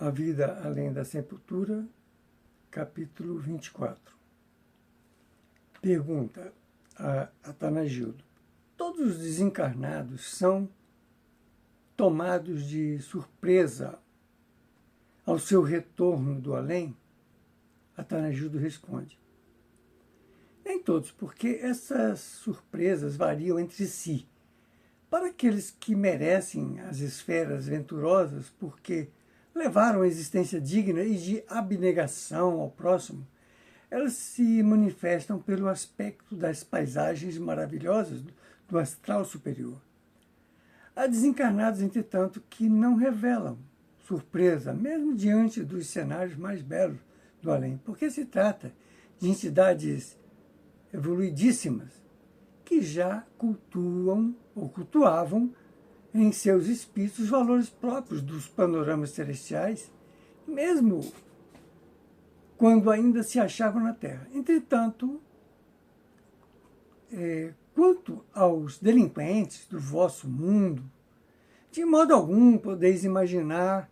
A Vida Além da Sepultura, capítulo 24. Pergunta a Atanagildo: todos os desencarnados são tomados de surpresa ao seu retorno do além? Atanagildo responde: nem todos, porque essas surpresas variam entre si. Para aqueles que merecem as esferas venturosas porque levaram a existência digna e de abnegação ao próximo, elas se manifestam pelo aspecto das paisagens maravilhosas do astral superior. Há desencarnados, entretanto, que não revelam surpresa, mesmo diante dos cenários mais belos do além, porque se trata de entidades evoluidíssimas que já cultuam ou cultuavam em seus espíritos os valores próprios dos panoramas celestiais, mesmo quando ainda se achavam na Terra. Entretanto, quanto aos delinquentes do vosso mundo, de modo algum podeis imaginar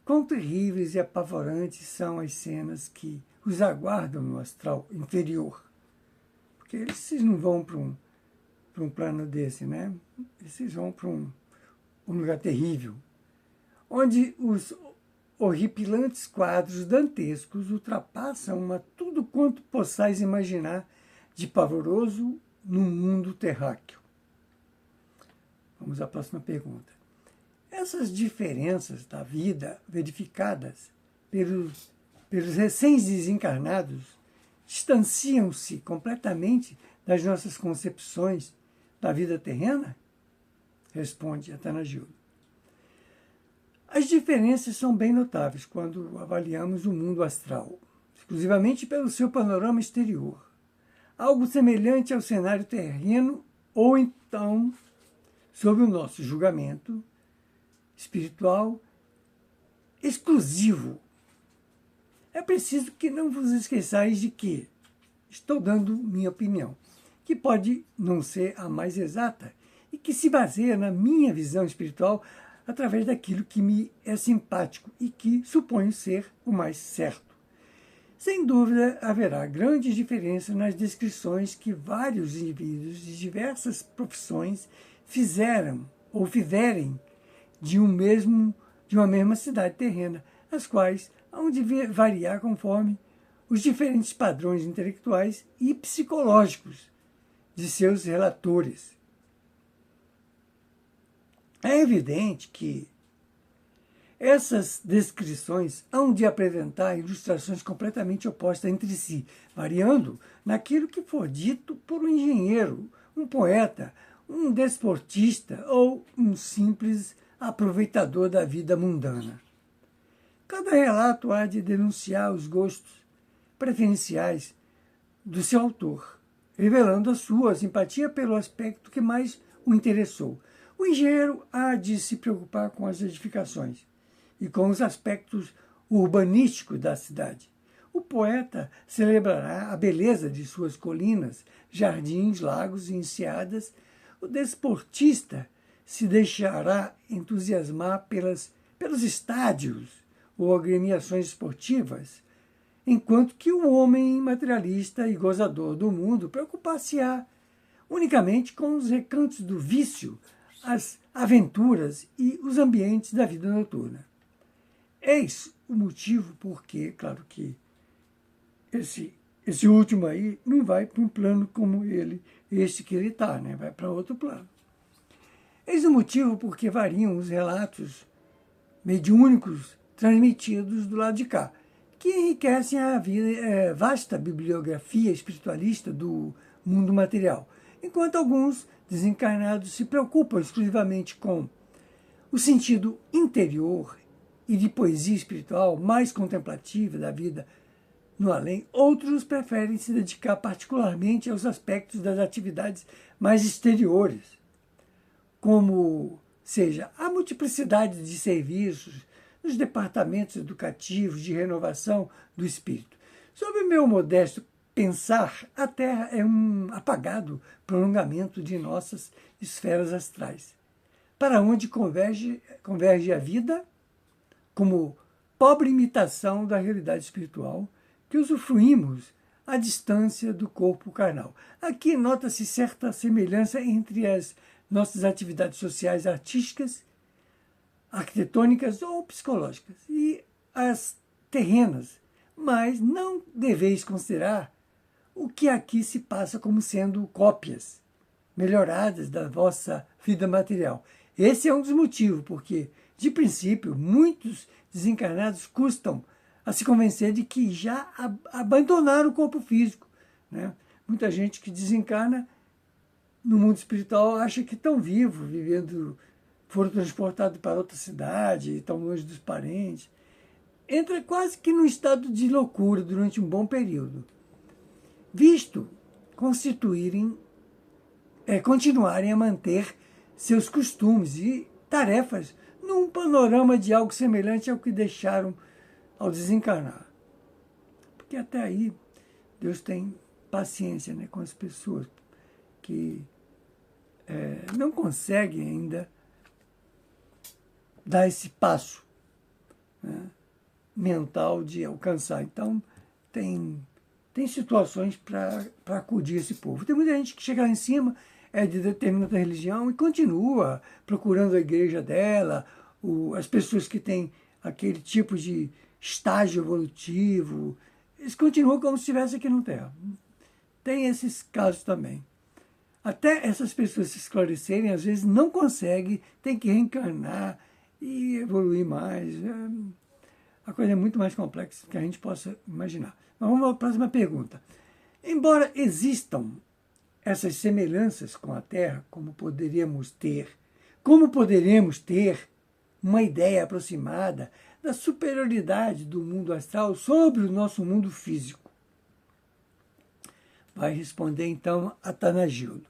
quão terríveis e apavorantes são as cenas que os aguardam no astral inferior. Porque eles não vão para um plano desse, né? Eles vão para um lugar terrível, onde os horripilantes quadros dantescos ultrapassam a tudo quanto possais imaginar de pavoroso no mundo terráqueo. Vamos à próxima pergunta. Essas diferenças da vida verificadas pelos recém-desencarnados distanciam-se completamente das nossas concepções da vida terrena? Responde Atanagildo. As diferenças são bem notáveis quando avaliamos o mundo astral, exclusivamente pelo seu panorama exterior. Algo semelhante ao cenário terreno, ou então, sob o nosso julgamento espiritual exclusivo. É preciso que não vos esqueçais de que estou dando minha opinião, que pode não ser a mais exata e que se baseia na minha visão espiritual através daquilo que me é simpático e que suponho ser o mais certo. Sem dúvida, haverá grandes diferenças nas descrições que vários indivíduos de diversas profissões fizeram ou fizerem de uma mesma cidade terrena, as quais hão de variar conforme os diferentes padrões intelectuais e psicológicos de seus relatores. É evidente que essas descrições hão de apresentar ilustrações completamente opostas entre si, variando naquilo que for dito por um engenheiro, um poeta, um desportista ou um simples aproveitador da vida mundana. Cada relato há de denunciar os gostos preferenciais do seu autor, revelando a sua simpatia pelo aspecto que mais o interessou. O engenheiro há de se preocupar com as edificações e com os aspectos urbanísticos da cidade. O poeta celebrará a beleza de suas colinas, jardins, lagos e enseadas. O desportista se deixará entusiasmar pelos estádios ou agremiações esportivas, enquanto que o homem materialista e gozador do mundo preocupar-se-á unicamente com os recantos do vício, as aventuras e os ambientes da vida noturna. Eis o motivo porque, claro que esse último aí não vai para um plano como este que ele está, né? Vai para outro plano. Eis o motivo porque variam os relatos mediúnicos transmitidos do lado de cá, que enriquecem a vasta bibliografia espiritualista do mundo material, enquanto alguns desencarnados se preocupam exclusivamente com o sentido interior e de poesia espiritual mais contemplativa da vida no além. Outros preferem se dedicar particularmente aos aspectos das atividades mais exteriores, como seja a multiplicidade de serviços nos departamentos educativos de renovação do espírito. Sob o meu modesto pensar, a Terra é um apagado prolongamento de nossas esferas astrais, para onde converge a vida como pobre imitação da realidade espiritual que usufruímos à distância do corpo carnal. Aqui nota-se certa semelhança entre as nossas atividades sociais, artísticas, arquitetônicas ou psicológicas e as terrenas, mas não deveis considerar o que aqui se passa como sendo cópias melhoradas da vossa vida material. Esse é um dos motivos, porque, de princípio, muitos desencarnados custam a se convencer de que já abandonaram o corpo físico, né? Muita gente que desencarna no mundo espiritual acha que estão vivos, vivendo, foram transportados para outra cidade, estão longe dos parentes. Entra quase que num estado de loucura durante um bom período, visto continuarem a manter seus costumes e tarefas num panorama de algo semelhante ao que deixaram ao desencarnar. Porque até aí Deus tem paciência, né, com as pessoas que não conseguem ainda dar esse passo, né, mental de alcançar. Então, tem situações para acudir esse povo. Tem muita gente que chega lá em cima, é de determinada religião e continua procurando a igreja dela, as pessoas que têm aquele tipo de estágio evolutivo, eles continuam como se estivessem aqui na Terra. Tem esses casos também. Até essas pessoas se esclarecerem, às vezes não conseguem, tem que reencarnar e evoluir mais. A coisa é muito mais complexa do que a gente possa imaginar. Mas vamos à próxima pergunta. Embora existam essas semelhanças com a Terra, como poderíamos ter uma ideia aproximada da superioridade do mundo astral sobre o nosso mundo físico? Vai responder, então, Atanagildo.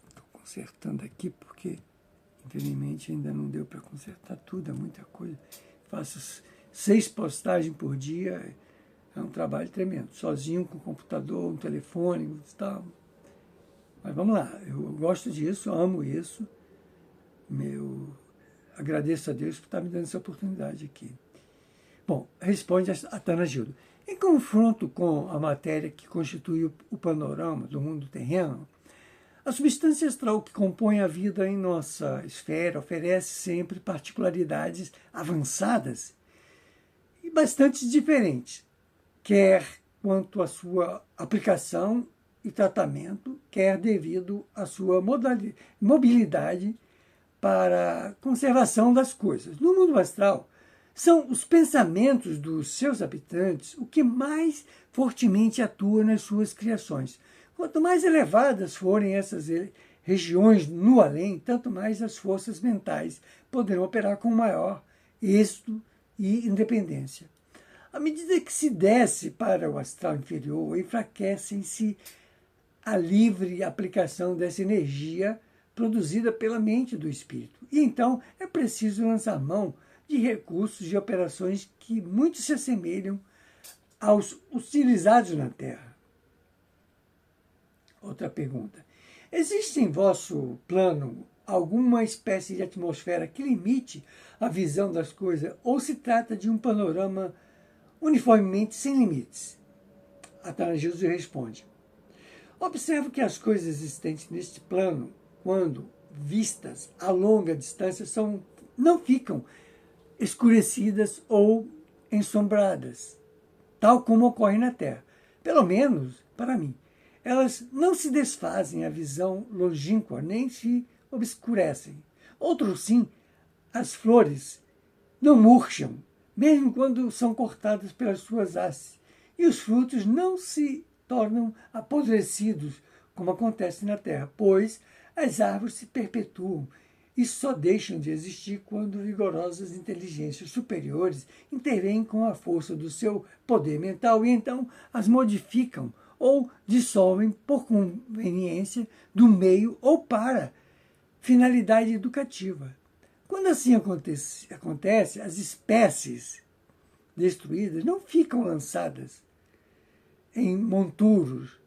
Estou consertando aqui porque, infelizmente, ainda não deu para consertar tudo, é muita coisa. Faço 6 postagens por dia, é um trabalho tremendo, sozinho com o computador, um telefone, tal. Mas vamos lá, eu gosto disso, amo isso, agradeço a Deus por estar me dando essa oportunidade aqui. Bom, responde a Atanagildo. Em confronto com a matéria que constitui o panorama do mundo terreno, a substância astral que compõe a vida em nossa esfera oferece sempre particularidades avançadas e bastante diferentes, quer quanto à sua aplicação e tratamento, quer devido à sua mobilidade para a conservação das coisas. No mundo astral, são os pensamentos dos seus habitantes o que mais fortemente atua nas suas criações. Quanto mais elevadas forem essas regiões no além, tanto mais as forças mentais poderão operar com maior êxito e independência. À medida que se desce para o astral inferior, enfraquece-se a livre aplicação dessa energia produzida pela mente do espírito. E então é preciso lançar mão de recursos e operações que muito se assemelham aos utilizados na Terra. Outra pergunta. Existe em vosso plano alguma espécie de atmosfera que limite a visão das coisas ou se trata de um panorama uniformemente sem limites? Atanagildo responde. Observo que as coisas existentes neste plano, quando vistas a longa distância, não ficam escurecidas ou ensombradas, tal como ocorre na Terra. Pelo menos, para mim. Elas não se desfazem à visão longínqua, nem se obscurecem. Outros sim, as flores não murcham, mesmo quando são cortadas pelas suas hastes, e os frutos não se tornam apodrecidos, como acontece na Terra, pois as árvores se perpetuam e só deixam de existir quando vigorosas inteligências superiores intervêm com a força do seu poder mental e então as modificam ou dissolvem por conveniência do meio ou para finalidade educativa. Quando assim acontece, as espécies destruídas não ficam lançadas em monturos,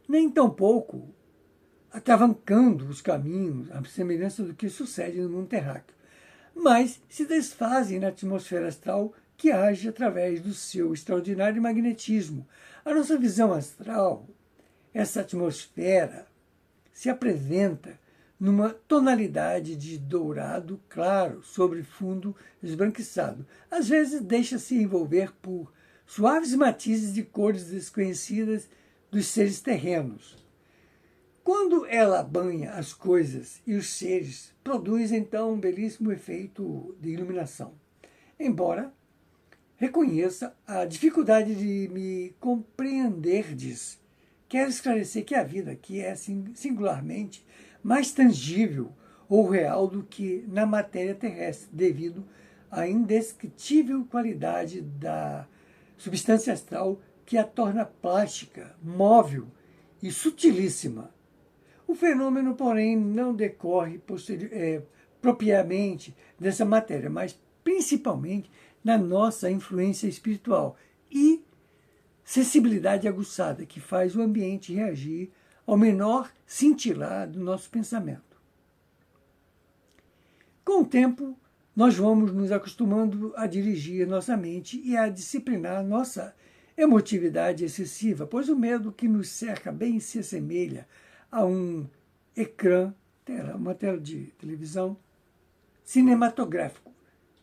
nem tampouco atravancando os caminhos, à semelhança do que sucede no mundo terráqueo. mas se desfazem na atmosfera astral que age através do seu extraordinário magnetismo. A nossa visão astral, essa atmosfera, se apresenta numa tonalidade de dourado claro sobre fundo esbranquiçado. Às vezes deixa-se envolver por suaves matizes de cores desconhecidas dos seres terrenos. Quando ela banha as coisas e os seres, produz então um belíssimo efeito de iluminação. Embora reconheça a dificuldade de me compreenderdes, quero esclarecer que a vida aqui é singularmente mais tangível ou real do que na matéria terrestre, devido à indescritível qualidade da substância astral que a torna plástica, móvel e sutilíssima. O fenômeno, porém, não decorre propriamente dessa matéria, mas principalmente na nossa influência espiritual e sensibilidade aguçada, que faz o ambiente reagir ao menor cintilar do nosso pensamento. Com o tempo, nós vamos nos acostumando a dirigir nossa mente e a disciplinar nossa emotividade excessiva, pois o medo que nos cerca bem se assemelha a um ecrã, uma tela de televisão cinematográfico,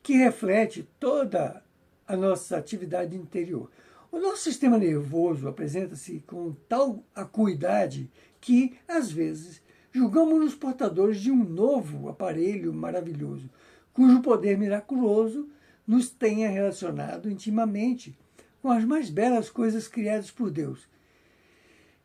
que reflete toda a nossa atividade interior. O nosso sistema nervoso apresenta-se com tal acuidade que, às vezes, julgamos-nos portadores de um novo aparelho maravilhoso, cujo poder miraculoso nos tenha relacionado intimamente com as mais belas coisas criadas por Deus.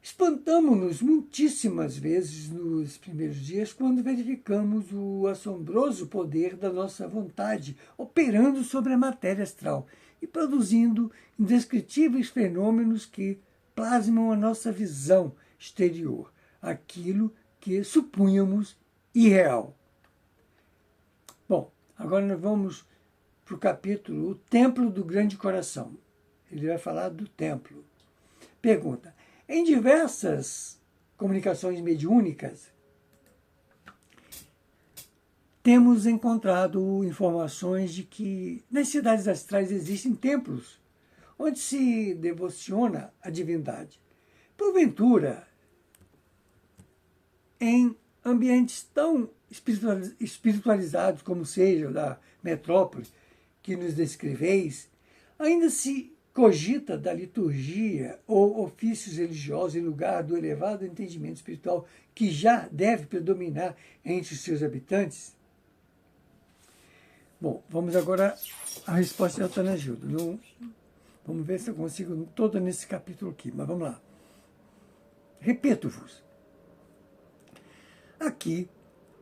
Espantamo-nos muitíssimas vezes nos primeiros dias quando verificamos o assombroso poder da nossa vontade operando sobre a matéria astral e produzindo indescritíveis fenômenos que plasmam a nossa visão exterior, aquilo que supunhamos irreal. Bom, agora nós vamos para o capítulo O Templo do Grande Coração. Ele vai falar do templo. Pergunta: em diversas comunicações mediúnicas, temos encontrado informações de que nas cidades astrais existem templos onde se devociona a divindade. Porventura, em ambientes tão espiritualizados como seja o da metrópole que nos descreveis, ainda se cogita da liturgia ou ofícios religiosos em lugar do elevado entendimento espiritual que já deve predominar entre os seus habitantes? Bom, vamos agora à resposta de Altanagildo. Vamos ver se eu consigo toda nesse capítulo aqui, mas vamos lá. Repito-vos. Aqui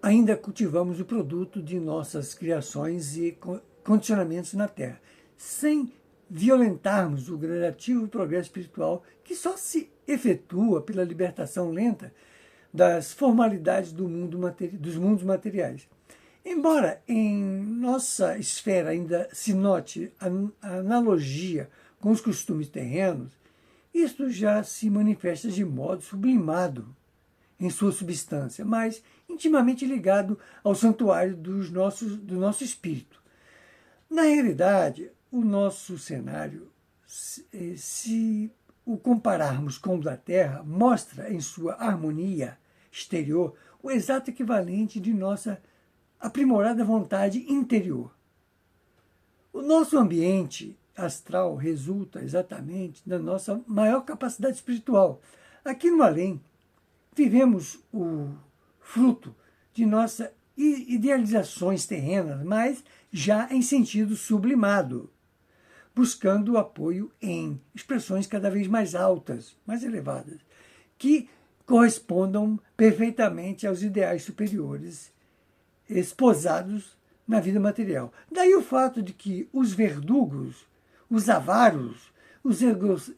ainda cultivamos o produto de nossas criações e condicionamentos na Terra, sem violentarmos o gradativo progresso espiritual que só se efetua pela libertação lenta das formalidades dos mundos materiais. Embora em nossa esfera ainda se note a analogia com os costumes terrenos, isto já se manifesta de modo sublimado em sua substância, mas intimamente ligado ao santuário do nosso espírito. Na realidade, o nosso cenário, se o compararmos com o da Terra, mostra em sua harmonia exterior o exato equivalente de nossa aprimorada vontade interior. O nosso ambiente astral resulta exatamente da nossa maior capacidade espiritual. Aqui no além, vivemos o fruto de nossas idealizações terrenas, mas já em sentido sublimado, buscando o apoio em expressões cada vez mais altas, mais elevadas, que correspondam perfeitamente aos ideais superiores esposados na vida material. Daí o fato de que os verdugos, os avaros, os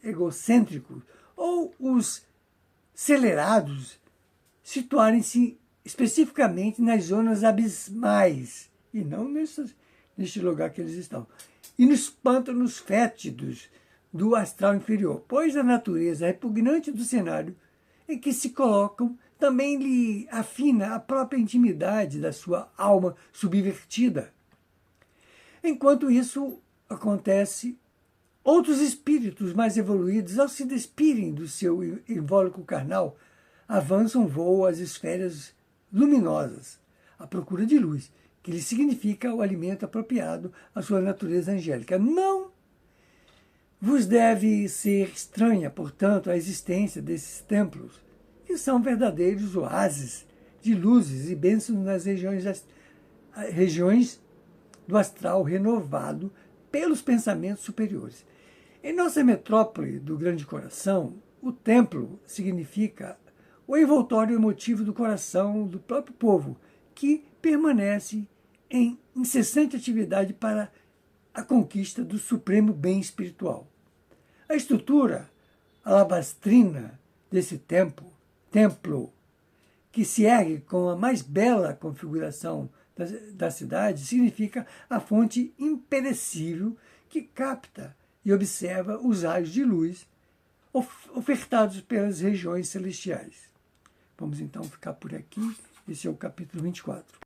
egocêntricos ou os acelerados situarem-se especificamente nas zonas abismais e não neste lugar que eles estão, e nos pântanos fétidos do astral inferior, pois a natureza repugnante do cenário em que se colocam também lhe afina a própria intimidade da sua alma subvertida. Enquanto isso acontece, outros espíritos mais evoluídos, ao se despirem do seu invólucro carnal, avançam voo às esferas luminosas, à procura de luz, que lhe significa o alimento apropriado à sua natureza angélica. Não vos deve ser estranha, portanto, a existência desses templos, que são verdadeiros oásis de luzes e bênçãos nas regiões do astral renovado pelos pensamentos superiores. Em nossa metrópole do Grande Coração, o templo significa o envoltório emotivo do coração do próprio povo, que permanece em incessante atividade para a conquista do supremo bem espiritual. A estrutura alabastrina desse templo, que se ergue com a mais bela configuração da cidade, significa a fonte imperecível que capta e observa os raios de luz ofertados pelas regiões celestiais. Vamos então ficar por aqui. Esse é o capítulo 24.